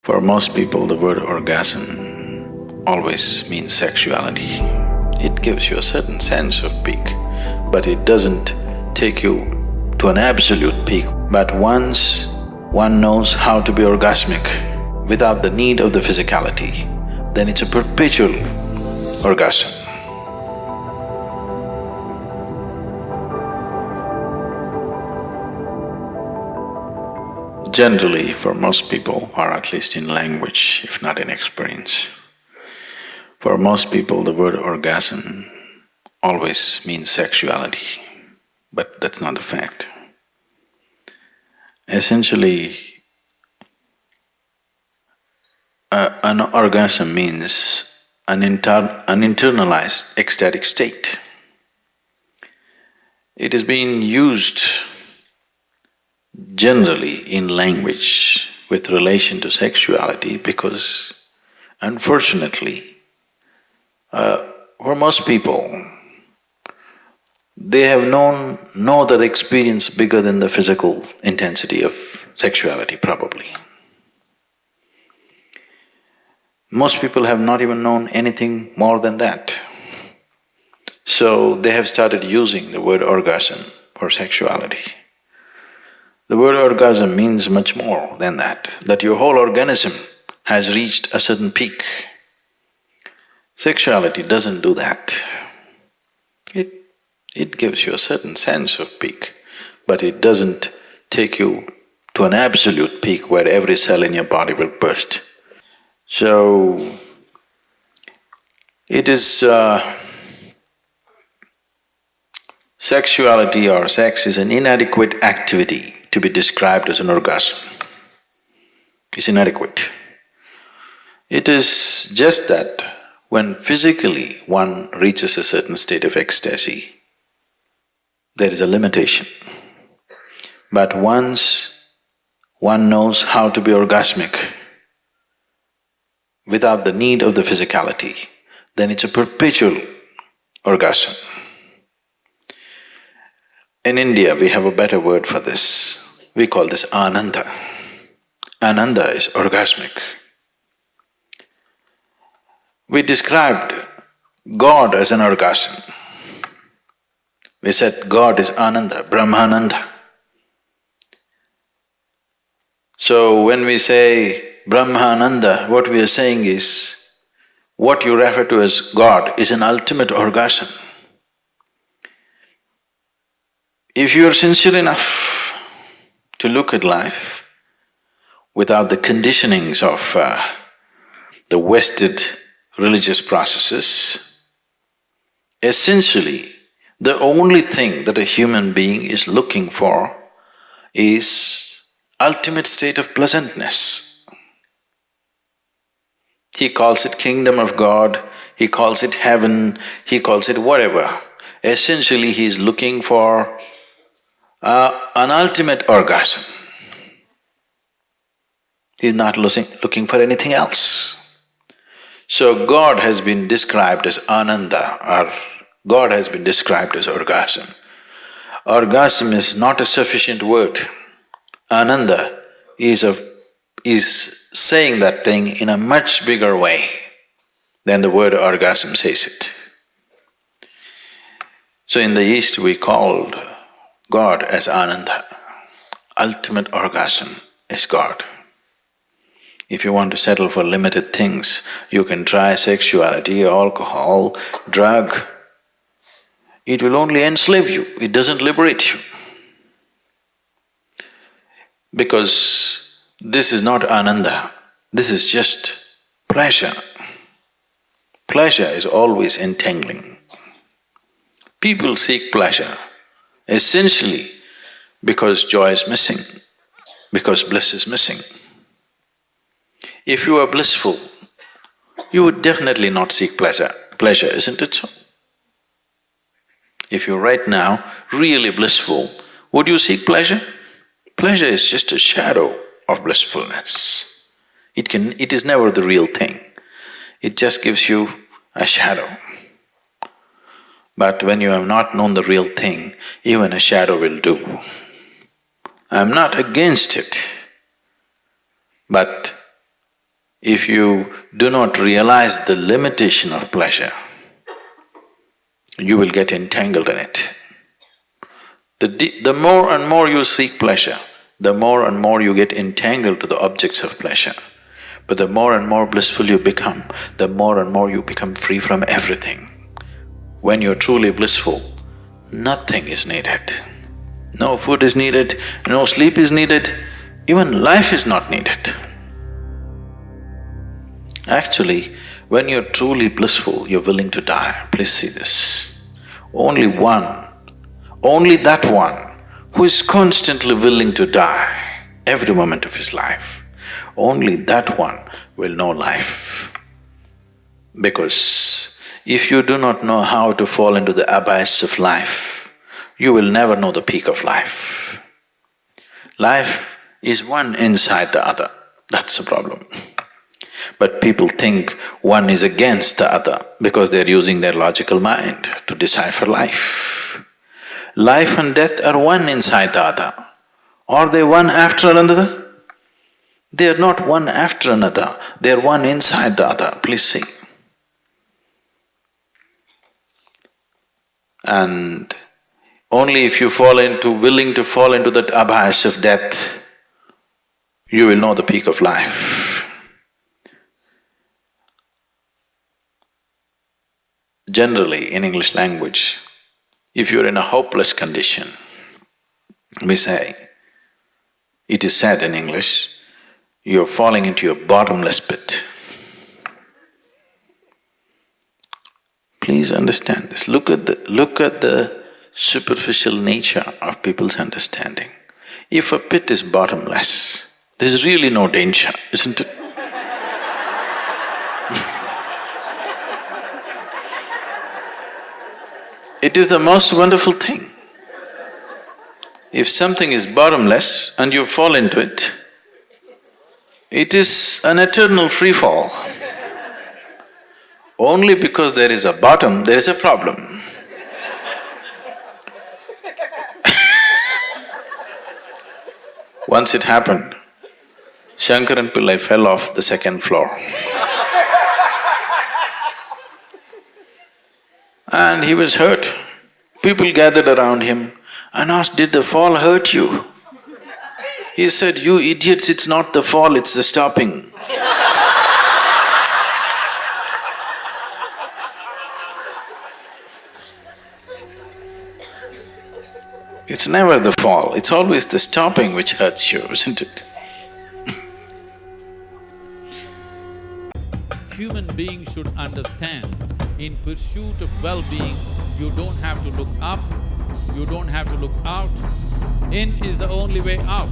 For most people, the word orgasm always means sexuality. It gives you a certain sense of peak, but it doesn't take you to an absolute peak. But once one knows how to be orgasmic without the need of the physicality, then it's a perpetual orgasm. Generally, for most people, or at least in language, if not in experience, for most people the word orgasm always means sexuality, but that's not the fact. Essentially, an orgasm means an internalized ecstatic state. It is being used generally in language with relation to sexuality because unfortunately, for most people, they have known no other experience bigger than the physical intensity of sexuality, probably. Most people have not even known anything more than that. So they have started using the word orgasm for sexuality. The word orgasm means much more than that your whole organism has reached a certain peak. Sexuality doesn't do that. It gives you a certain sense of peak, but it doesn't take you to an absolute peak where every cell in your body will burst. So, it is… sexuality or sex is an inadequate activity to be described as an orgasm. It's inadequate. It is just that when physically one reaches a certain state of ecstasy, there is a limitation. But once one knows how to be orgasmic without the need of the physicality, then it's a perpetual orgasm. In India, we have a better word for this. We call this Ananda. Ananda is orgasmic. We described God as an orgasm. We said God is Ananda, Brahmananda. So when we say Brahmananda, what we are saying is, what you refer to as God is an ultimate orgasm. If you are sincere enough to look at life without the conditionings of the vested religious processes, essentially the only thing that a human being is looking for is ultimate state of pleasantness. He calls it kingdom of God, he calls it heaven, he calls it whatever. Essentially he is looking for an ultimate orgasm. He is not looking for anything else. So God has been described as Ananda, or God has been described as orgasm. Orgasm is not a sufficient word. Ananda is saying that thing in a much bigger way than the word orgasm says it. So in the East we called God as Ananda. Ultimate orgasm is God. If you want to settle for limited things, you can try sexuality, alcohol, drug. It will only enslave you, it doesn't liberate you. Because this is not Ananda, this is just pleasure. Pleasure is always entangling. People seek pleasure essentially because joy is missing, because bliss is missing. If you are blissful, you would definitely not seek pleasure, isn't it so? If you're right now really blissful, would you seek pleasure? Pleasure is just a shadow of blissfulness. It is never the real thing, it just gives you a shadow. But when you have not known the real thing, even a shadow will do. I'm not against it, but If you do not realize the limitation of pleasure, you will get entangled in it. The more and more you seek pleasure, the more and more you get entangled to the objects of pleasure. But the more and more blissful you become, the more and more you become free from everything. When you're truly blissful, nothing is needed. No food is needed, no sleep is needed, even life is not needed. Actually, when you're truly blissful, you're willing to die. Please see this. Only that one who is constantly willing to die every moment of his life, only that one will know life. Because if you do not know how to fall into the abyss of life, you will never know the peak of life. Life is one inside the other, that's the problem. But people think one is against the other because they're using their logical mind to decipher life. Life and death are one inside the other. Are they one after another? They are not one after another, they are one inside the other, please see. And only if you willing to fall into that abyss of death, you will know the peak of life. Generally, in English language, if you're in a hopeless condition, we say, it is said in English, you're falling into a bottomless pit. Please understand this. Look at the superficial nature of people's understanding. If a pit is bottomless, there's really no danger, isn't it? It is the most wonderful thing. If something is bottomless and you fall into it, it is an eternal free fall. Only because there is a bottom, there is a problem. Once it happened, Shankaran Pillai fell off the second floor. And he was hurt. People gathered around him and asked, "Did the fall hurt you?" He said, "You idiots, it's not the fall, it's the stopping." It's never the fall, it's always the stopping which hurts you, isn't it? Human beings should understand, in pursuit of well-being, you don't have to look up, you don't have to look out. In is the only way out.